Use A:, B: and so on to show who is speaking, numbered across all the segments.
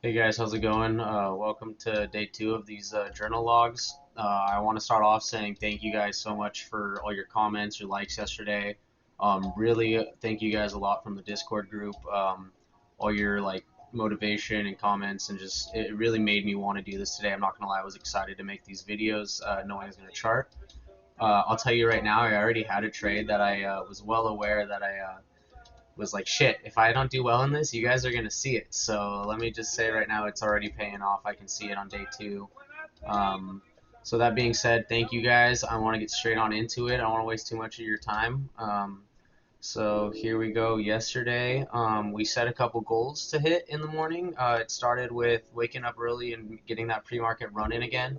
A: Hey guys, how's it going? Welcome to day two of these journal logs. I want to start off saying thank you guys so much for all your comments, your likes yesterday. Really thank you guys a lot from the Discord group. All your motivation and comments, and just it really made me want to do this today. I'm not gonna lie, I was excited to make these videos, knowing I was gonna chart. I'll tell you right now, I already had a trade that I was well aware that I was like, shit, if I don't do well in this, you guys are going to see it. So let me just say right now, it's already paying off. I can see it on day two. Um, so that being said, thank you guys. I want to get straight on into it. I don't want to waste too much of your time. So here we go. Yesterday, we set a couple goals to hit in the morning. It started with waking up early and getting that pre-market run in again.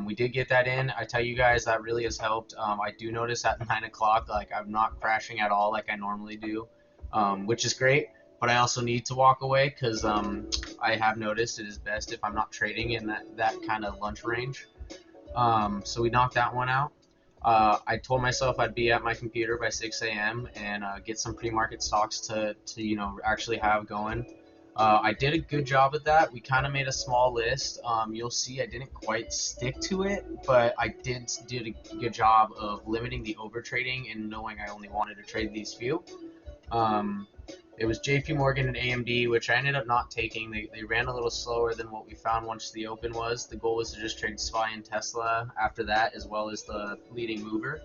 A: We did get that in. I tell you guys that really has helped. I do notice at 9 o'clock, like I'm not crashing at all like I normally do, which is great. But I also need to walk away because I have noticed it is best if I'm not trading in that kind of lunch range. So we knocked that one out. I told myself I'd be at my computer by 6 a.m. and get some pre-market stocks to actually have going. I did a good job at that. We kind of made a small list. You'll see I didn't quite stick to it, but I did a good job of limiting the over trading and knowing I only wanted to trade these few. Um, it was JP Morgan and AMD, which I ended up not taking. They ran a little slower than what we found once the open was. The goal was to just trade SPY and Tesla after that, as well as the leading mover.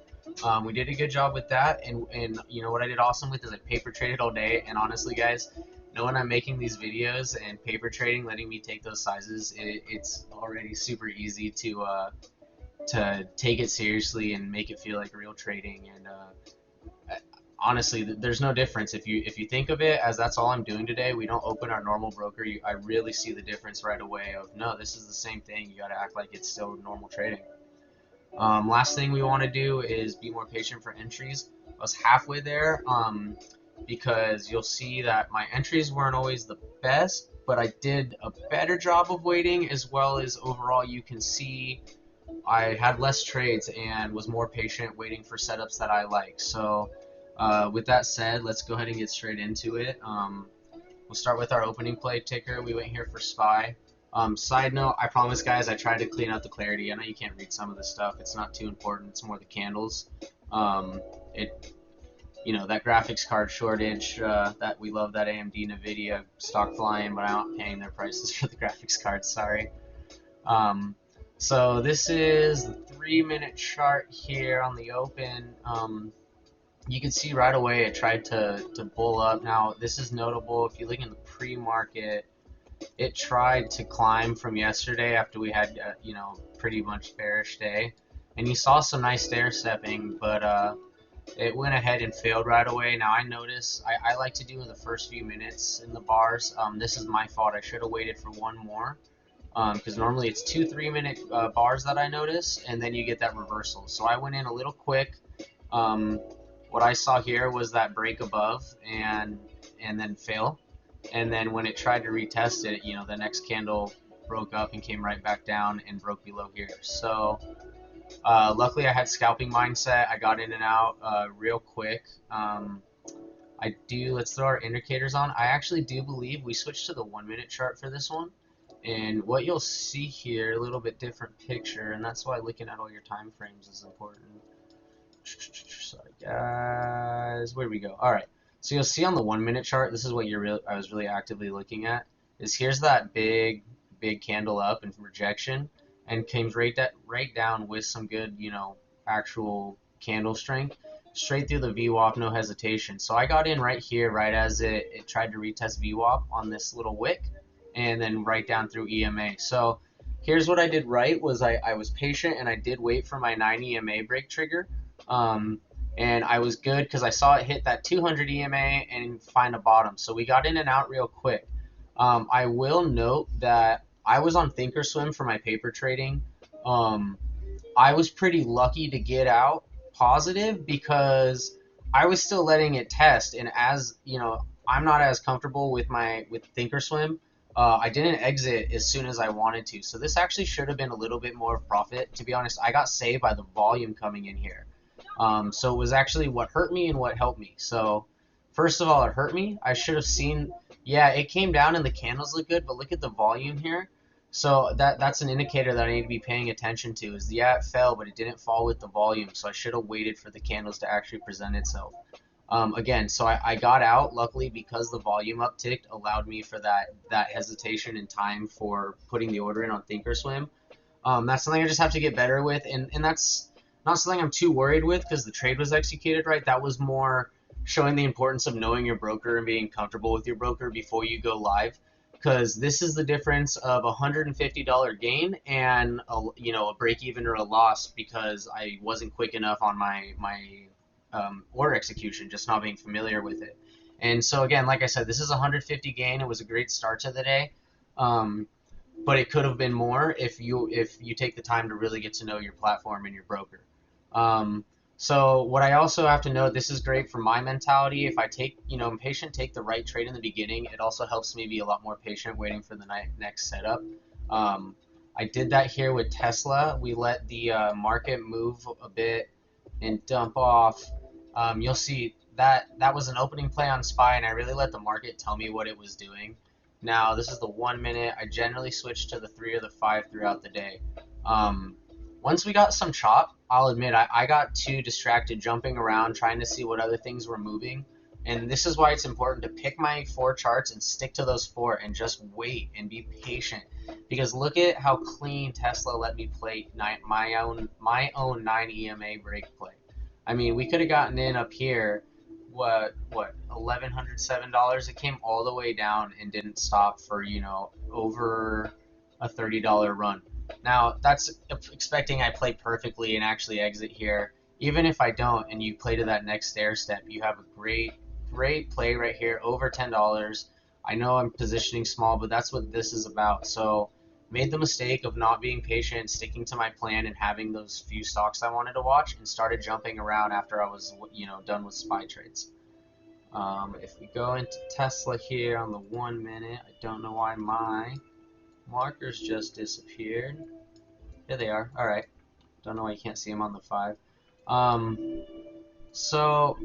A: We did a good job with that, and you know what I did awesome with is I paper traded all day. And honestly, guys, knowing I'm making these videos and paper trading, letting me take those sizes, it's already super easy to take it seriously and make it feel like real trading. And honestly, there's no difference if you think of it as that's all I'm doing today. We don't open our normal broker. I really see the difference right away. Of no, this is the same thing. You got to act like it's still normal trading. Last thing we want to do is be more patient for entries. I was halfway there, because you'll see that my entries weren't always the best, but I did a better job of waiting, as well as overall you can see I had less trades and was more patient waiting for setups that I like. So with that said, let's go ahead and get straight into it. We'll start with our opening play ticker. We went here for SPY. Side note, I promise guys, I tried to clean out the clarity. I know you can't read some of this stuff. It's not too important. It's more the candles. It, that graphics card shortage, that we love that AMD Nvidia stock flying, but I'm not paying their prices for the graphics cards. Sorry. Um, so this is the 3-minute chart here on the open. You can see right away it tried to bull up. Now this is notable. If you look in the pre-market, it tried to climb from yesterday after we had pretty much bearish day, and you saw some nice stair stepping, but it went ahead and failed right away. Now I notice I like to do the first few minutes in the bars. This is my fault. I should have waited for one more, because normally it's 2 3-minute bars that I notice, and then you get that reversal. So I went in a little quick. Um, what I saw here was that break above and then fail, and then when it tried to retest it, the next candle broke up and came right back down and broke below here. So luckily I had scalping mindset. I got in and out real quick. Let's throw our indicators on. I actually do believe we switched to the 1-minute chart for this one. And what you'll see here, a little bit different picture, and that's why looking at all your time frames is important. Sorry, guys. Where do we go? All right. So you'll see on the 1-minute chart, this is what I was really actively looking at. Is here's that big candle up and rejection, and came right down with some good, actual candle strength, straight through the VWAP, no hesitation. So I got in right here, right as it tried to retest VWAP on this little wick, and then right down through EMA. So here's what I did right was I was patient and I did wait for my 9 EMA break trigger. Um, and I was good because I saw it hit that 200 EMA and find a bottom. So we got in and out real quick. I will note that I was on Thinkorswim for my paper trading. I was pretty lucky to get out positive because I was still letting it test. And as you know, I'm not as comfortable with Thinkorswim. I didn't exit as soon as I wanted to. So this actually should have been a little bit more of profit. To be honest, I got saved by the volume coming in here. So it was actually what hurt me and what helped me. So first of all, it hurt me. I should have seen Yeah, it came down and the candles look good, but look at the volume here. So that's an indicator that I need to be paying attention to. Is yeah, it fell, but it didn't fall with the volume. So I should have waited for the candles to actually present itself. Again, so I got out luckily because the volume upticked allowed me for that hesitation and time for putting the order in on Thinkorswim. That's something I just have to get better with, and that's not something I'm too worried with because the trade was executed right. That was more showing the importance of knowing your broker and being comfortable with your broker before you go live. Because this is the difference of a $150 gain and a break even or a loss because I wasn't quick enough on my order execution, just not being familiar with it. And so again, like I said, this is a 150 gain. It was a great start to the day. Um, but it could have been more if you take the time to really get to know your platform and your broker. Um, so what I also have to know, this is great for my mentality. If I I'm patient, take the right trade in the beginning. It also helps me be a lot more patient waiting for the next setup. Um, I did that here with Tesla. We let the market move a bit and dump off. You'll see that was an opening play on SPY, and I really let the market tell me what it was doing. Now, this is the 1 minute. I generally switch to the 3 or the 5 throughout the day. Um, Once we got some chop, I'll admit I got too distracted jumping around trying to see what other things were moving. And this is why it's important to pick my 4 charts and stick to those 4 and just wait and be patient. Because look at how clean Tesla let me play my own 9 EMA break play. I mean, we could have gotten in up here what $1,107. It came all the way down and didn't stop for over a $30 run. Now that's expecting I play perfectly and actually exit here. Even if I don't, and you play to that next stair step, you have a great play right here over $10. I know I'm positioning small, but that's what this is about. So made the mistake of not being patient, sticking to my plan, and having those few stocks I wanted to watch, and started jumping around after I was done with SPY trades. If we go into Tesla here on the 1 minute, I don't know why my markers just disappeared. Here they are. All right. Don't know why you can't see them on the 5. So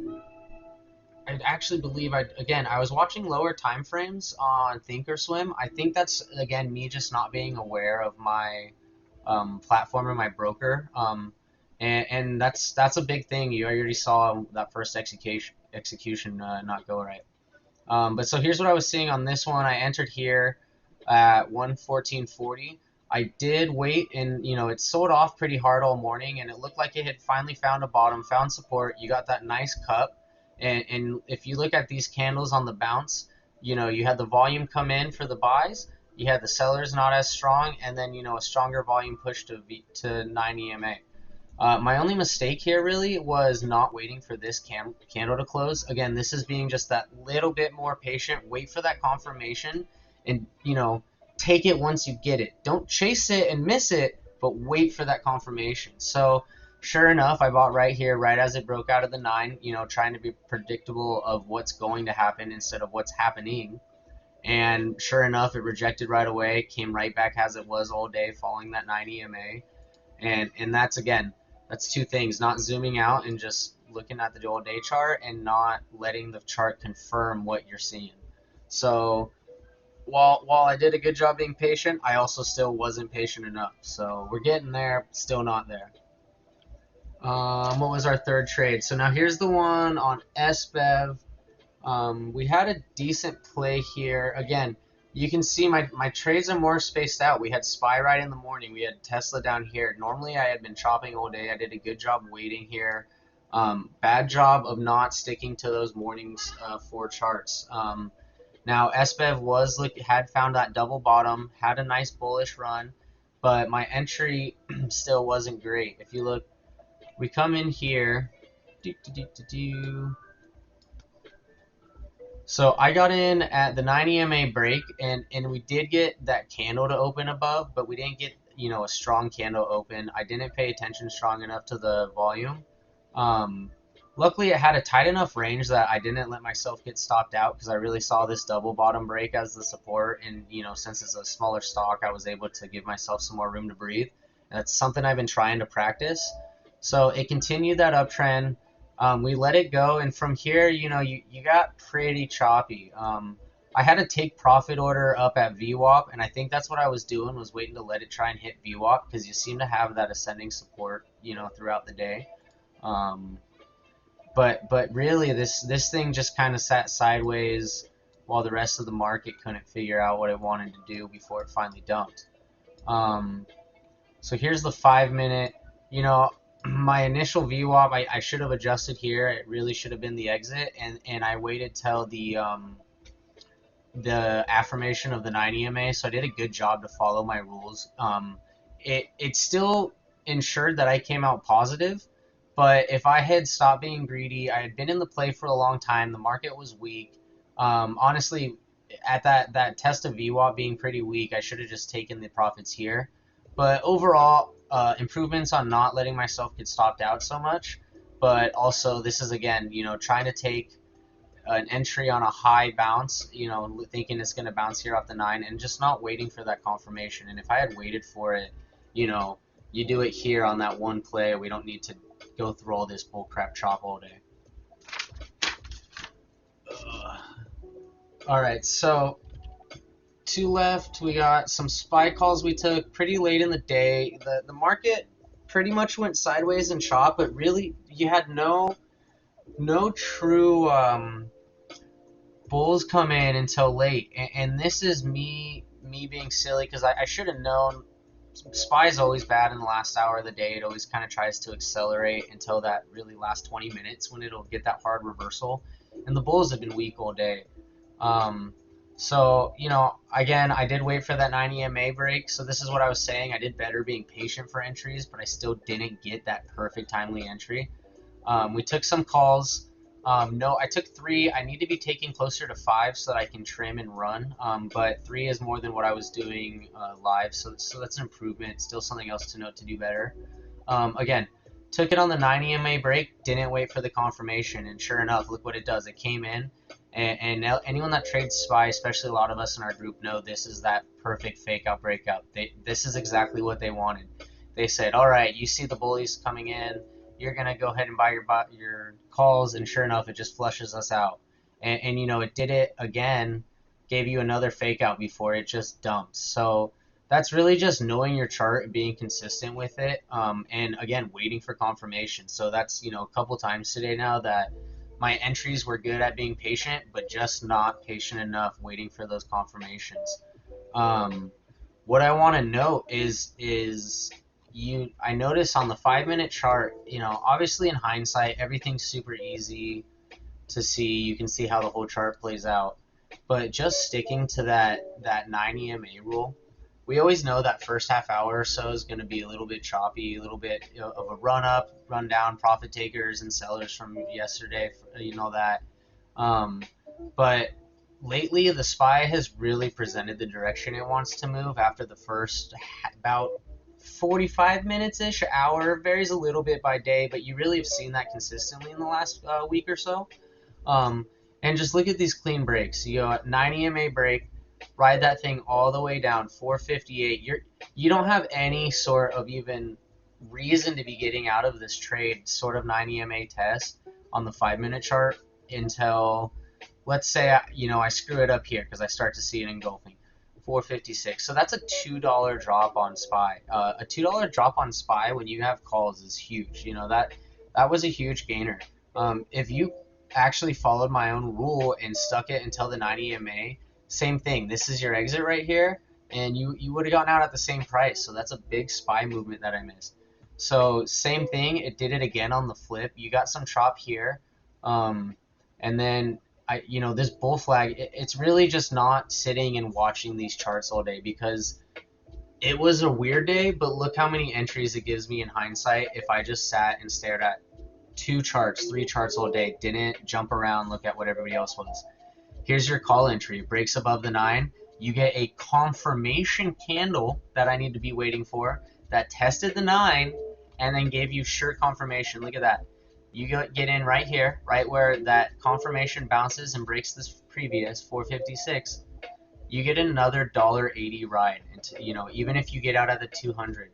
A: I actually believe I was watching lower time frames on Thinkorswim. I think that's again me just not being aware of my platform and my broker. And that's a big thing. You already saw that first execution not go right. But so here's what I was seeing on this one. I entered here at 114.40. I did wait, and it sold off pretty hard all morning, and it looked like it had finally found a bottom, found support. You got that nice cup, and if you look at these candles on the bounce, you had the volume come in for the buys, you had the sellers not as strong, and then a stronger volume push to 9 EMA. My only mistake here really was not waiting for this candle to close. Again, this is being just that little bit more patient. Wait for that confirmation, and take it once you get it. Don't chase it and miss it, but wait for that confirmation. So sure enough, I bought right here, right as it broke out of the 9. Trying to be predictable of what's going to happen instead of what's happening. And sure enough, it rejected right away. Came right back as it was all day, following that 9 EMA. And that's two things: not zooming out and just looking at the all day chart, and not letting the chart confirm what you're seeing. So while I did a good job being patient, I also still wasn't patient enough. So we're getting there, still not there. What was our third trade? So now here's the one on SBEV. We had a decent play here. Again, you can see my trades are more spaced out. We had SPY right in the morning. We had Tesla down here. Normally I had been chopping all day. I did a good job waiting here. Bad job of not sticking to those mornings 4 charts. Now SBEV had found that double bottom, had a nice bullish run, but my entry still wasn't great. If you look, we come in here. So I got in at the 9 EMA break, and we did get that candle to open above, but we didn't get a strong candle open. I didn't pay attention strong enough to the volume. Luckily, it had a tight enough range that I didn't let myself get stopped out, because I really saw this double bottom break as the support, and since it's a smaller stock, I was able to give myself some more room to breathe. And that's something I've been trying to practice. So it continued that uptrend. We let it go, and from here, you got pretty choppy. I had a take profit order up at VWAP, and I think that's what I was doing, was waiting to let it try and hit VWAP, because you seem to have that ascending support, throughout the day. Um, but really, this thing just kind of sat sideways while the rest of the market couldn't figure out what it wanted to do before it finally dumped. Um, so here's the 5 minute. My initial VWAP, I should have adjusted here. It really should have been the exit, and I waited till the affirmation of the 9 EMA, so I did a good job to follow my rules. It still ensured that I came out positive, but if I had stopped being greedy, I had been in the play for a long time. The market was weak. Honestly, at that test of VWAP being pretty weak, I should have just taken the profits here. But overall, improvements on not letting myself get stopped out so much. But also, this is again, trying to take an entry on a high bounce, thinking it's going to bounce here off the 9, and just not waiting for that confirmation. And if I had waited for it, you do it here on that one play. We don't need to go through all this bullcrap chop all day. All right, so two left. We got some SPY calls we took pretty late in the day. The market pretty much went sideways and chop, but really you had no true bulls come in until late, and this is me being silly, because I should have known. SPY is always bad in the last hour of the day. It always kind of tries to accelerate until that really last 20 minutes when it'll get that hard reversal, and the bulls have been weak all day. So again, I did wait for that 9 EMA break. So this is what I was saying. I did better being patient for entries, but I still didn't get that perfect timely entry. We took some calls. No, I took 3. I need to be taking closer to 5 so that I can trim and run. But 3 is more than what I was doing live, so that's an improvement. Still something else to note to do better. Again, took it on the 9 EMA break, didn't wait for the confirmation, and sure enough, look what it does. It came in, and now anyone that trades SPY, especially a lot of us in our group, know this is that perfect fake out breakout. This is exactly what they wanted. They said, all right, you see the bullies coming in, you're going to go ahead and buy your calls, and sure enough, it just flushes us out. And it did it again, gave you another fake out before it just dumps. So that's really just knowing your chart and being consistent with it, and again, waiting for confirmation. So that's, a couple times today now that my entries were good at being patient, but just not patient enough waiting for those confirmations. What I want to note is I notice on the 5-minute chart, obviously in hindsight, everything's super easy to see. You can see how the whole chart plays out. But just sticking to that 9 EMA rule, we always know that first half hour or so is going to be a little bit choppy, a little bit of a run up, run down, profit takers and sellers from yesterday, that. But lately, the SPY has really presented the direction it wants to move after the first about 45 minutes-ish, hour, varies a little bit by day, but you really have seen that consistently in the last week or so. And just look at these clean breaks. You go 9 EMA break, ride that thing all the way down, 458. You don't have any sort of even reason to be getting out of this trade sort of 9 EMA test on the 5-minute chart until, let's say, I screw it up here because I start to see it engulfing. 456. So that's a $2 drop on SPY. A $2 drop on SPY when you have calls is huge. That was a huge gainer. If you actually followed my own rule and stuck it until the 9 EMA, same thing. This is your exit right here, and you would have gotten out at the same price. So that's a big SPY movement that I missed. So same thing. It did it again on the flip. You got some chop here, and then this bull flag, it's really just not sitting and watching these charts all day, because it was a weird day, but look how many entries it gives me in hindsight if I just sat and stared at 2 charts, 3 charts all day, didn't jump around, look at what everybody else was. Here's your call entry. It breaks above the 9. You get a confirmation candle that I need to be waiting for that tested the 9 and then gave you sure confirmation. Look at that. You get in right here, right where that confirmation bounces and breaks this previous 456. You get another $1.80 ride. Even if you get out at the 200,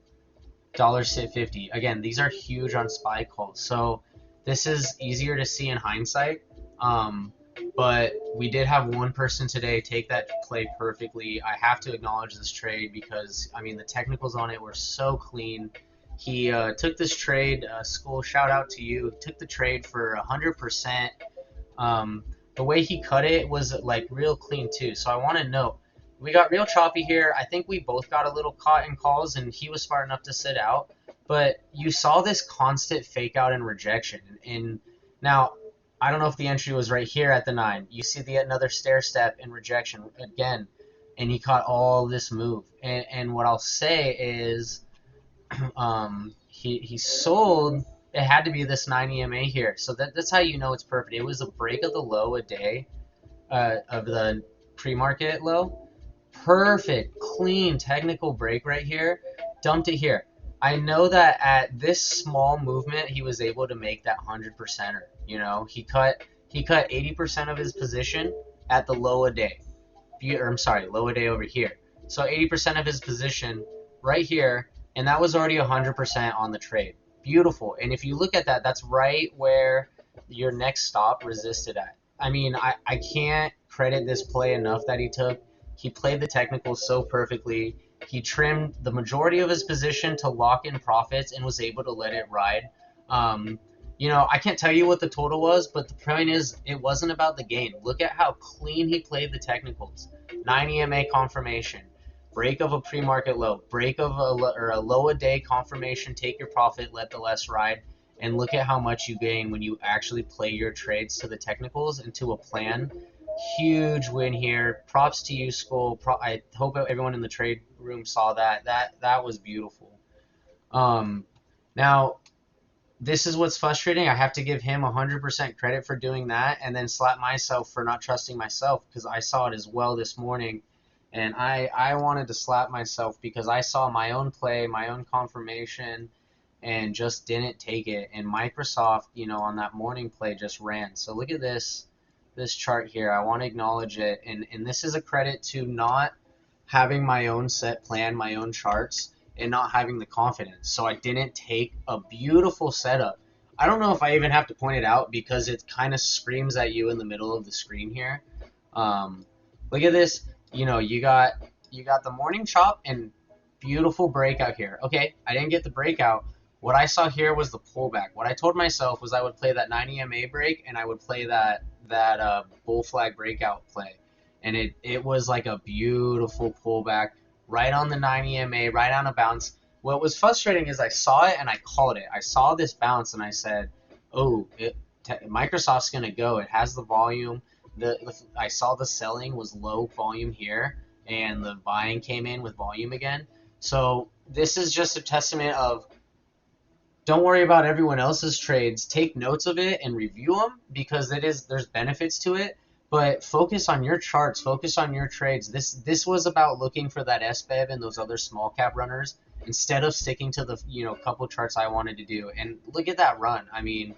A: $1.50. Again, these are huge on SPY calls. So this is easier to see in hindsight. But we did have one person today take that play perfectly. I have to acknowledge this trade because, I mean, the technicals on it were so clean. He took this trade, School, shout out to you, took the trade for 100%. Um, the way he cut it was like real clean too. So I want to note, we got real choppy here. I think we both got a little caught in calls, and he was smart enough to sit out. But you saw this constant fake out and rejection. And now, I don't know if the entry was right here at the 9. You see the another stair step and rejection again, and he caught all this move. And what I'll say is, he sold. It had to be this 9 EMA here, so that's how you know it's perfect. It was a break of the low a day, of the pre-market low. Perfect, clean technical break right here. Dumped it here. I know that at this small movement, he was able to make that 100%er. You know, he cut 80% of his position at the low a day. Or I'm sorry, low a day over here. So 80% of his position right here, and that was already 100% on the trade. Beautiful. And if you look at that, that's right where your next stop resisted at. I mean, I can't credit this play enough that he took. He played the technicals so perfectly. He trimmed the majority of his position to lock in profits and was able to let it ride. Um, I can't tell you what the total was, but the point is, it wasn't about the gain. Look at how clean he played the technicals. 9 EMA confirmation, break of a pre-market low, break of a low a day confirmation, take your profit, let the less ride, and look at how much you gain when you actually play your trades to the technicals and to a plan. Huge win here. Props to you, Skull. I hope everyone in the trade room saw that. That was beautiful. Um, Now, this is what's frustrating. I have to give him 100% credit for doing that and then slap myself for not trusting myself because I saw it as well this morning. And I wanted to slap myself because I saw my own play, my own confirmation, and just didn't take it. And Microsoft, on that morning play just ran. So look at this chart here. I want to acknowledge it. And this is a credit to not having my own set plan, my own charts, and not having the confidence. So I didn't take a beautiful setup. I don't know if I even have to point it out because it kind of screams at you in the middle of the screen here. Um, Look at this. You got the morning chop and beautiful breakout here. Okay, I didn't get the breakout. What I saw here was the pullback. What I told myself was I would play that 9 EMA break and I would play that bull flag breakout play. And it was like a beautiful pullback right on the 9 EMA, right on a bounce. What was frustrating is I saw it and I called it. I saw this bounce and I said, "Oh, Microsoft's gonna go. It has the volume." I saw the selling was low volume here, and the buying came in with volume again. So this is just a testament of don't worry about everyone else's trades. Take notes of it and review them because there's benefits to it. But focus on your charts. Focus on your trades. This was about looking for that SBEV and those other small cap runners instead of sticking to the couple charts I wanted to do. And look at that run. I mean,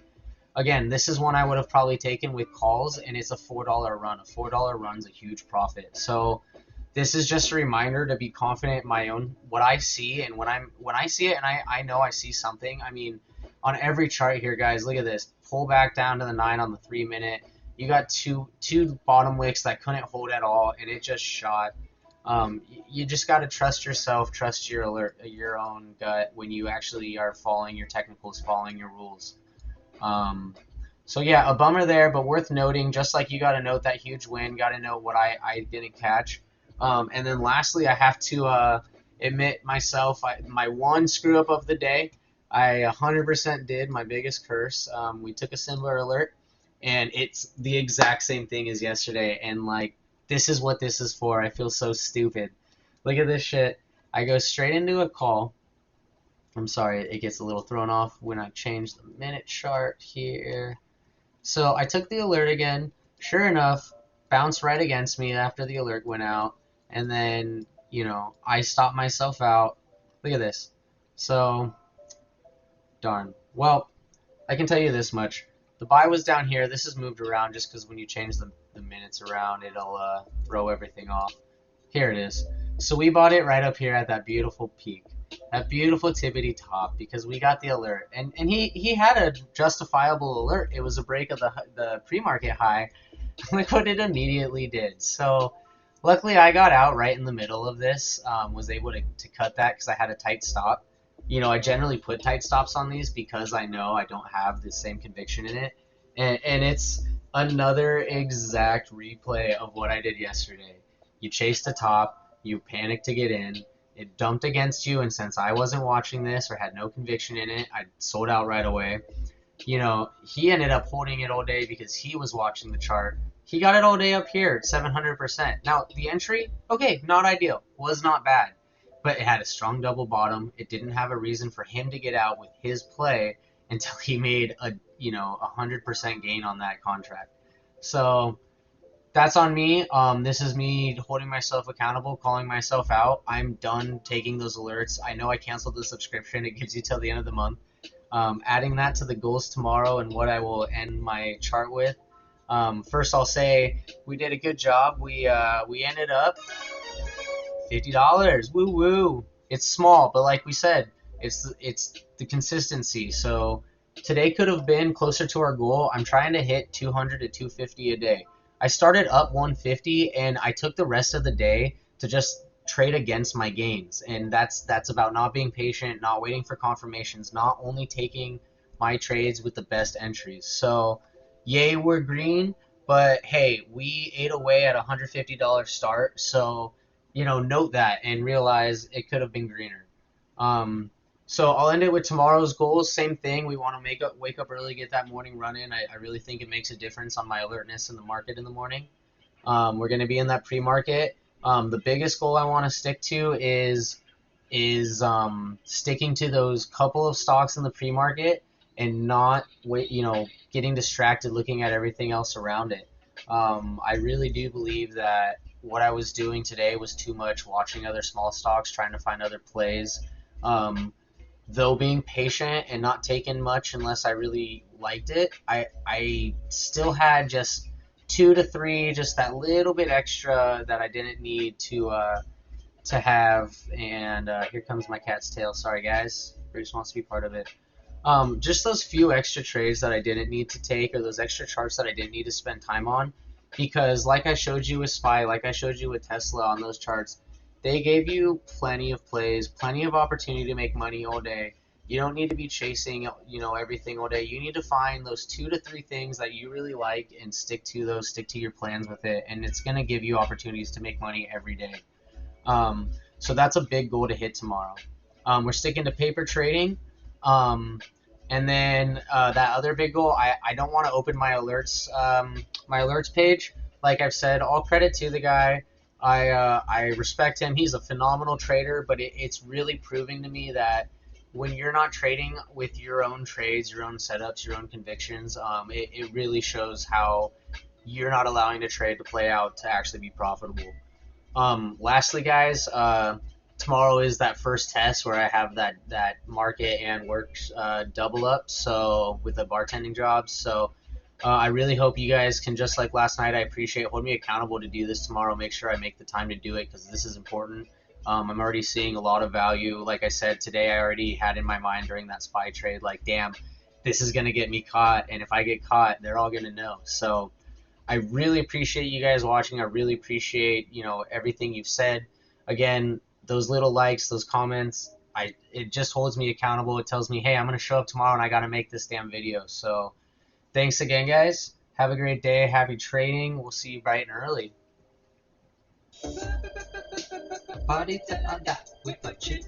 A: again, this is one I would have probably taken with calls, and it's a $4 run. A $4 run's a huge profit. So this is just a reminder to be confident in my own what I see, and when I see it and I know I see something. I mean, on every chart here, guys, look at this. Pull back down to the 9 on the 3-minute. You got two bottom wicks that couldn't hold at all, and it just shot. You just got to trust yourself, trust your own gut when you actually are following your technicals, following your rules. So yeah, a bummer there, but worth noting. Just like you got to note that huge win, got to note what I didn't catch. And then lastly, I have to admit myself, my one screw up of the day. I 100% did my biggest curse. We took a similar alert, and it's the exact same thing as yesterday. And like, this is what this is for. I feel so stupid. Look at this shit. I go straight into a call. I'm sorry, it gets a little thrown off when I change the minute chart here. So I took the alert again. Sure enough, bounced right against me after the alert went out. And then, I stopped myself out. Look at this. So, darn. Well, I can tell you this much. The buy was down here. This is moved around just because when you change the minutes around, it'll throw everything off. Here it is. So we bought it right up here at that beautiful peak, that beautiful tippity top, because we got the alert. And he had a justifiable alert. It was a break of the pre-market high. Look what it immediately did. So luckily I got out right in the middle of this, was able to cut that because I had a tight stop. I generally put tight stops on these because I know I don't have the same conviction in it. And it's another exact replay of what I did yesterday. You chased the top, you panicked to get in, it dumped against you, and since I wasn't watching this or had no conviction in it, I sold out right away. He ended up holding it all day because he was watching the chart. He got it all day up here, 700%. Now, the entry, okay, not ideal, was not bad, but it had a strong double bottom. It didn't have a reason for him to get out with his play until he made a 100% gain on that contract. So that's on me. This is me holding myself accountable, calling myself out. I'm done taking those alerts. I know I canceled the subscription. It gives you till the end of the month. Adding that to the goals tomorrow and what I will end my chart with. First, I'll say we did a good job. We ended up $50. Woo woo. It's small, but like we said, it's the consistency. So today could have been closer to our goal. I'm trying to hit 200 to 250 a day. I started up 150 and I took the rest of the day to just trade against my gains. And that's about not being patient, not waiting for confirmations, not only taking my trades with the best entries. So yay, we're green, but hey, we ate away at a $150 start. So note that and realize it could have been greener. So I'll end it with tomorrow's goals. Same thing. We want to wake up early, get that morning run in. I really think it makes a difference on my alertness in the market in the morning. We're going to be in that pre-market. The biggest goal I want to stick to is sticking to those couple of stocks in the pre-market and not getting distracted looking at everything else around it. I really do believe that what I was doing today was too much, watching other small stocks, trying to find other plays. Though being patient and not taking much unless I really liked it, I still had just 2 to 3, just that little bit extra that I didn't need to have. And here comes my cat's tail. Sorry, guys. Bruce wants to be part of it. Just those few extra trades that I didn't need to take, or those extra charts that I didn't need to spend time on, because like I showed you with SPY, like I showed you with Tesla on those charts, they gave you plenty of plays, plenty of opportunity to make money all day. You don't need to be chasing, everything all day. You need to find those 2 to 3 things that you really like and stick to those, stick to your plans with it, and it's going to give you opportunities to make money every day. So that's a big goal to hit tomorrow. We're sticking to paper trading. And then that other big goal, I don't want to open my alerts page. Like I've said, all credit to the guy. I respect him. He's a phenomenal trader, but it's really proving to me that when you're not trading with your own trades, your own setups, your own convictions, it really shows how you're not allowing the trade to play out to actually be profitable. Lastly, guys, tomorrow is that first test where I have that market and work double up, so with a bartending job. So I really hope you guys can, just like last night, I appreciate, hold me accountable to do this tomorrow. Make sure I make the time to do it because this is important. I'm already seeing a lot of value. Like I said, today I already had in my mind during that SPY trade, like, damn, this is going to get me caught. And if I get caught, they're all going to know. So I really appreciate you guys watching. I really appreciate, everything you've said. Again, those little likes, those comments, it just holds me accountable. It tells me, hey, I'm going to show up tomorrow and I got to make this damn video. So thanks again, guys. Have a great day. Happy trading. We'll see you bright and early. Party with a chip.